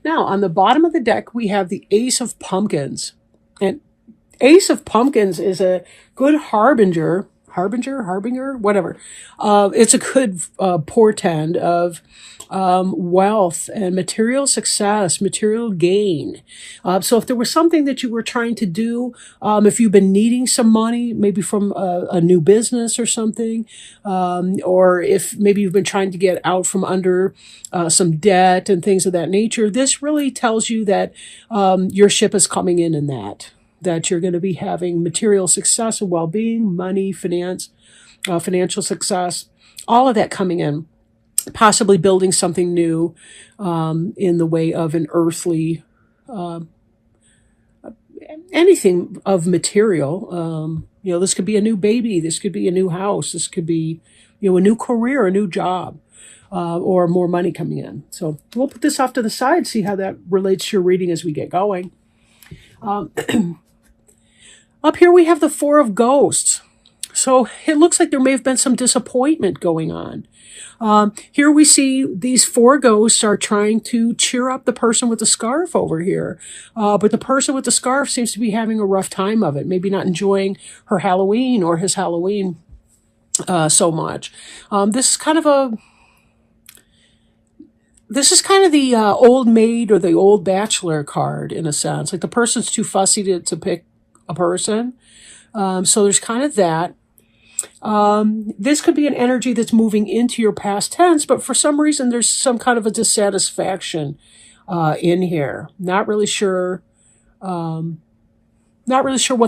Now, on the bottom of the deck, we have the Ace of Pumpkins. And Ace of Pumpkins is a good harbinger, whatever. It's a good portend of wealth and material success, material gain. So if there was something that you were trying to do, if you've been needing some money, maybe from a new business or something, or if maybe you've been trying to get out from under some debt and things of that nature, this really tells you that your ship is coming in that you're going to be having material success and well-being, money, finance, financial success, all of that coming in, possibly building something new in the way of an earthly, anything of material. This could be a new baby. This could be a new house. This could be, a new career, a new job, or more money coming in. So we'll put this off to the side, see how that relates to your reading as we get going. Up here we have the Four of Ghosts. So it looks like there may have been some disappointment going on. Here we see these four ghosts are trying to cheer up the person with the scarf over here. But the person with the scarf seems to be having a rough time of it, maybe not enjoying her Halloween or his Halloween so much. This is kind of the old maid or the old bachelor card in a sense. Like the person's too fussy to pick a person. So there's kind of that. This could be an energy that's moving into your past tense, but for some reason there's some kind of a dissatisfaction in here. Not really sure what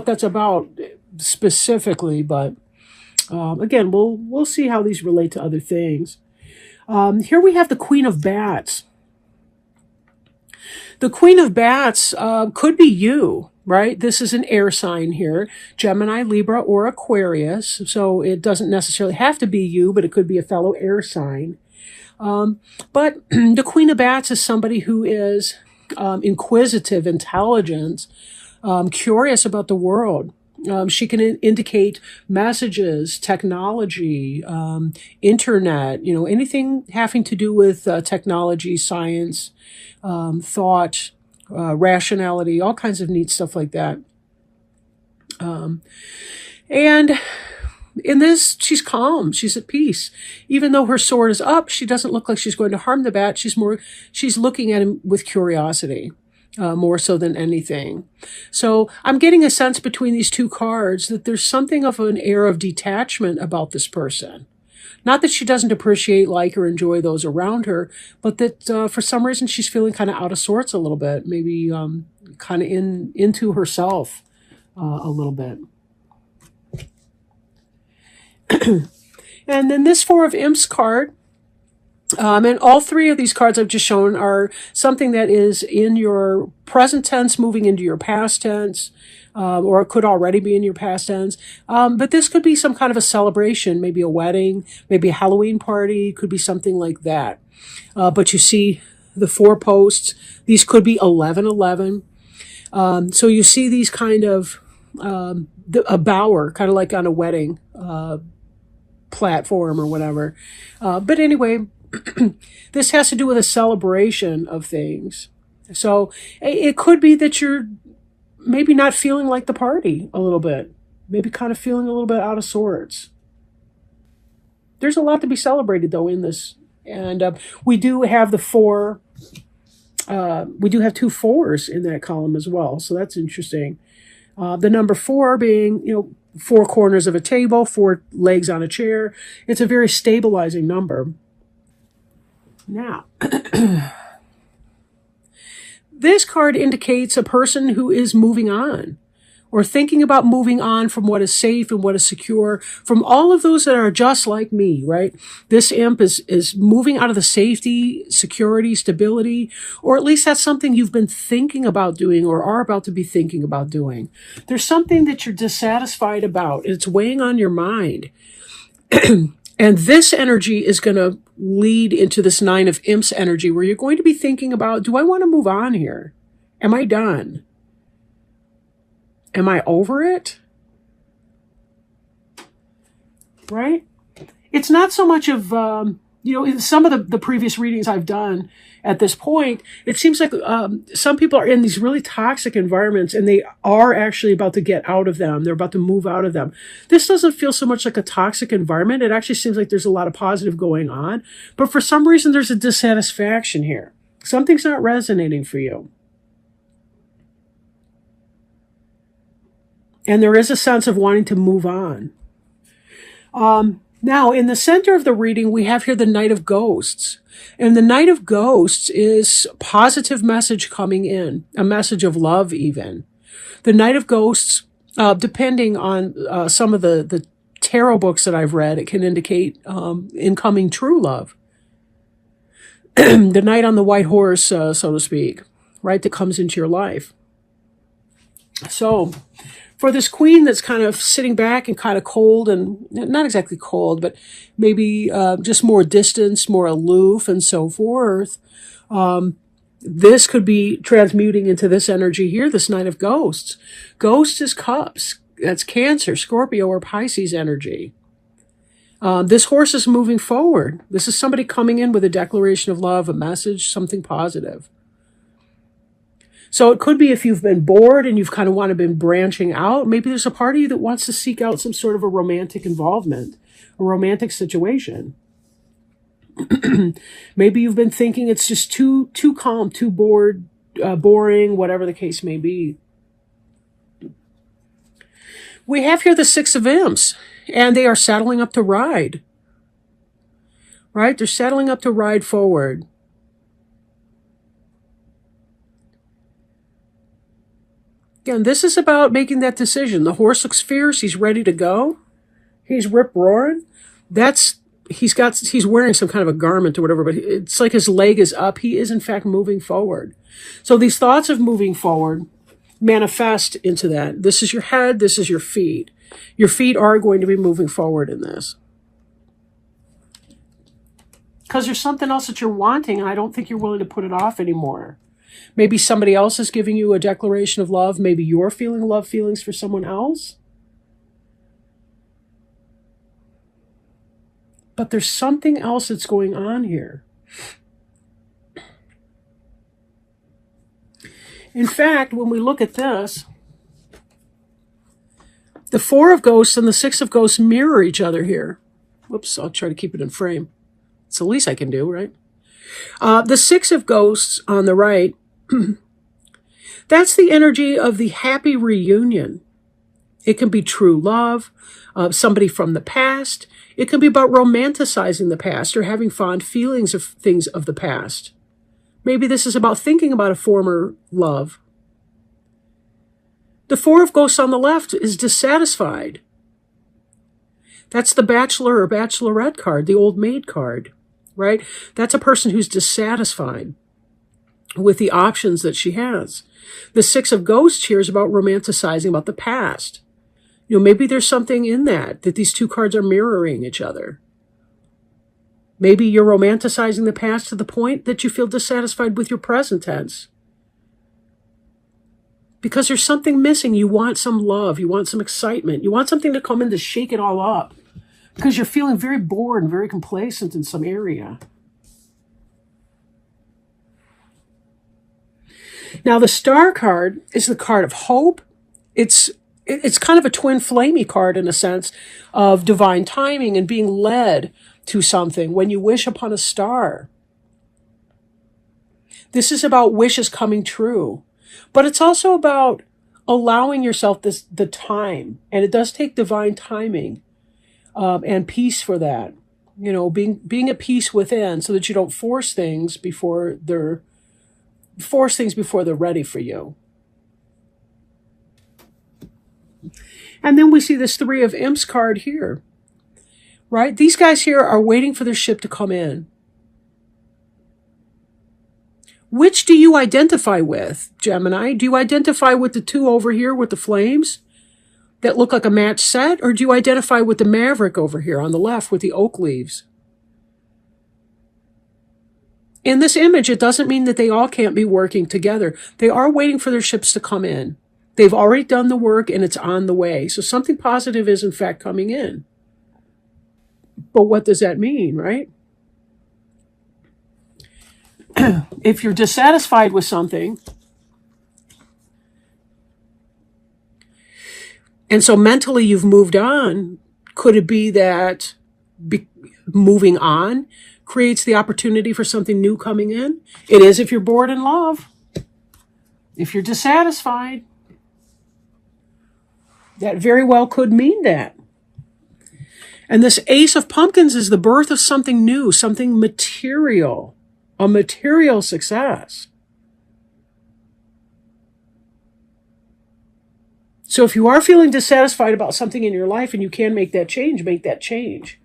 that's about specifically, but again, we'll see how these relate to other things. Here we have the Queen of Bats. The Queen of Bats could be you. Right? This is an air sign here, Gemini, Libra, or Aquarius. So it doesn't necessarily have to be you, but it could be a fellow air sign. But the Queen of Bats is somebody who is inquisitive, intelligent, curious about the world. She can indicate messages, technology, internet, anything having to do with technology, science, thought, rationality, all kinds of neat stuff like that. And in this, she's calm. She's at peace. Even though her sword is up, she doesn't look like she's going to harm the bat. She's looking at him with curiosity, more so than anything. So I'm getting a sense between these two cards that there's something of an air of detachment about this person. Not that she doesn't appreciate, like, or enjoy those around her, but that for some reason she's feeling kind of out of sorts a little bit, maybe kind of into herself a little bit. And then this Four of Imps card, and all three of these cards I've just shown are something that is in your present tense moving into your past tense, or it could already be in your past tense. But this could be some kind of a celebration, maybe a wedding, maybe a Halloween party, could be something like that. But you see the four posts. These could be 1111. So you see these kind of a bower, kind of like on a wedding platform or whatever. But anyway, this has to do with a celebration of things. So it could be that you're maybe not feeling like the party a little bit, maybe kind of feeling a little bit out of sorts. There's a lot to be celebrated, though, in this. And we do have the four, we do have two fours in that column as well. So that's interesting. The number 4 being, 4 corners of a table, 4 legs on a chair. It's a very stabilizing number. Now, this card indicates a person who is moving on or thinking about moving on from what is safe and what is secure, from all of those that are just like me, right? This imp is moving out of the safety, security, stability, or at least that's something you've been thinking about doing or are about to be thinking about doing. There's something that you're dissatisfied about. It's weighing on your mind. And this energy is going to lead into this 9 of Imps energy where you're going to be thinking about, do I want to move on here? Am I done? Am I over it? Right? It's not so much of, some of the previous readings I've done, at this point. It seems like some people are in these really toxic environments and they are actually about to get out of them. They're about to move out of them. This doesn't feel so much like a toxic environment. It actually seems like there's a lot of positive going on. But for some reason, there's a dissatisfaction here. Something's not resonating for you. And there is a sense of wanting to move on. Now, in the center of the reading, we have here the Knight of Ghosts. And the Knight of Ghosts is positive message coming in, a message of love even. The Knight of Ghosts, depending on some of the tarot books that I've read, it can indicate incoming true love. The knight on the white horse, so to speak, right, that comes into your life. So for this queen that's kind of sitting back and kind of cold, and not exactly cold, but maybe just more distance, more aloof and so forth, this could be transmuting into this energy here, this Knight of Ghosts. Ghost is cups. That's Cancer, Scorpio, or Pisces energy. This horse is moving forward. This is somebody coming in with a declaration of love, a message, something positive. So it could be if you've been bored and you've kind of want to been branching out, maybe there's a part of you that wants to seek out some sort of a romantic involvement, a romantic situation. Maybe you've been thinking it's just too calm, too bored, boring, whatever the case may be. We have here the Six of Imps, and they are saddling up to ride. Right? They're saddling up to ride forward. Again, this is about making that decision. The horse looks fierce. He's ready to go. He's rip-roaring. He's wearing some kind of a garment or whatever, but it's like his leg is up. He is, in fact, moving forward. So these thoughts of moving forward manifest into that. This is your head. This is your feet. Your feet are going to be moving forward in this. Because there's something else that you're wanting, and I don't think you're willing to put it off anymore. Maybe somebody else is giving you a declaration of love. Maybe you're feeling love feelings for someone else. But there's something else that's going on here. In fact, when we look at this, the Four of Ghosts and the Six of Ghosts mirror each other here. Whoops, I'll try to keep it in frame. It's the least I can do, right? The Six of Ghosts on the right, that's the energy of the happy reunion. It can be true love, somebody from the past. It can be about romanticizing the past or having fond feelings of things of the past. Maybe this is about thinking about a former love. The Four of Ghosts on the left is dissatisfied. That's the Bachelor or Bachelorette card, the Old Maid card, right? That's a person who's dissatisfied with the options that she has. The Six of Ghosts here is about romanticizing about the past. You know, maybe there's something in that these two cards are mirroring each other. Maybe you're romanticizing the past to the point that you feel dissatisfied with your present tense. Because there's something missing. You want some love. You want some excitement. You want something to come in to shake it all up. Because you're feeling very bored and very complacent in some area. Now, the Star card is the card of hope. It's kind of a twin flamey card in a sense of divine timing and being led to something when you wish upon a star. This is about wishes coming true. But it's also about allowing yourself the time. And it does take divine timing and peace for that. You know, being at peace within so that you don't force things before they're ready for you. And then we see this Three of Imps card here, right? These guys here are waiting for their ship to come in. Which do you identify with, Gemini? Do you identify with the two over here with the flames that look like a match set? Or do you identify with the Maverick over here on the left with the oak leaves? In this image, it doesn't mean that they all can't be working together. They are waiting for their ships to come in. They've already done the work and it's on the way. So something positive is in fact coming in. But what does that mean, right? If you're dissatisfied with something, and so mentally you've moved on, could it be that moving on creates the opportunity for something new coming in? It is if you're bored in love. If you're dissatisfied, that very well could mean that. And this Ace of Pumpkins is the birth of something new, something material, a material success. So if you are feeling dissatisfied about something in your life and you can make that change, make that change.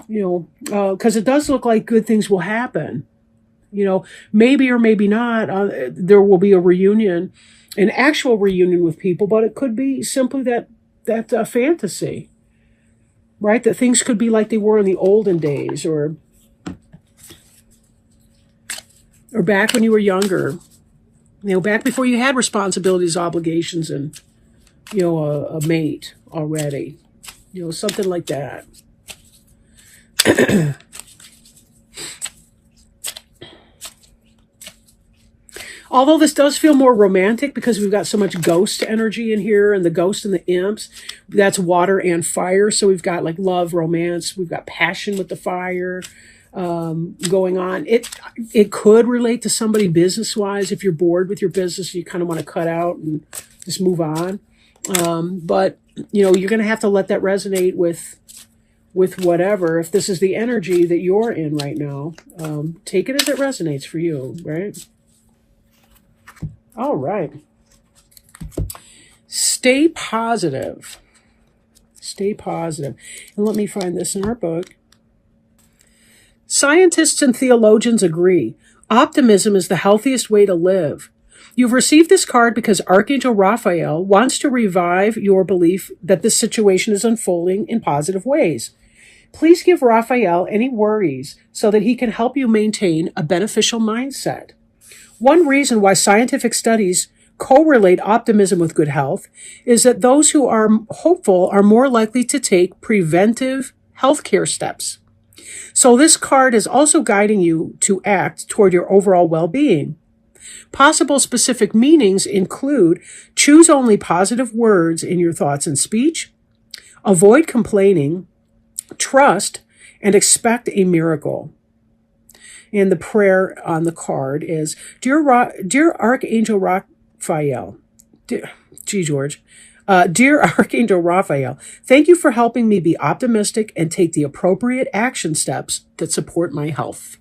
Because it does look like good things will happen. Maybe or maybe not, there will be a reunion, an actual reunion with people, but it could be simply that fantasy, right? That things could be like they were in the olden days, or back when you were younger, back before you had responsibilities, obligations, and, a mate already, something like that. Although this does feel more romantic because we've got so much ghost energy in here, and the ghost and the imps, that's water and fire. So we've got like love, romance, we've got passion with the fire going on. It could relate to somebody business-wise. If you're bored with your business, you kind of want to cut out and just move on. But, you're going to have to let that resonate with whatever. If this is the energy that you're in right now, take it as it resonates for you, right? All right. Stay positive. Stay positive. And let me find this in our book. Scientists and theologians agree. Optimism is the healthiest way to live. You've received this card because Archangel Raphael wants to revive your belief that this situation is unfolding in positive ways. Please give Raphael any worries so that he can help you maintain a beneficial mindset. One reason why scientific studies correlate optimism with good health is that those who are hopeful are more likely to take preventive healthcare steps. So this card is also guiding you to act toward your overall well-being. Possible specific meanings include: choose only positive words in your thoughts and speech, avoid complaining, trust, and expect a miracle. And the prayer on the card is, Dear Archangel Raphael, Dear Archangel Raphael, thank you for helping me be optimistic and take the appropriate action steps that support my health.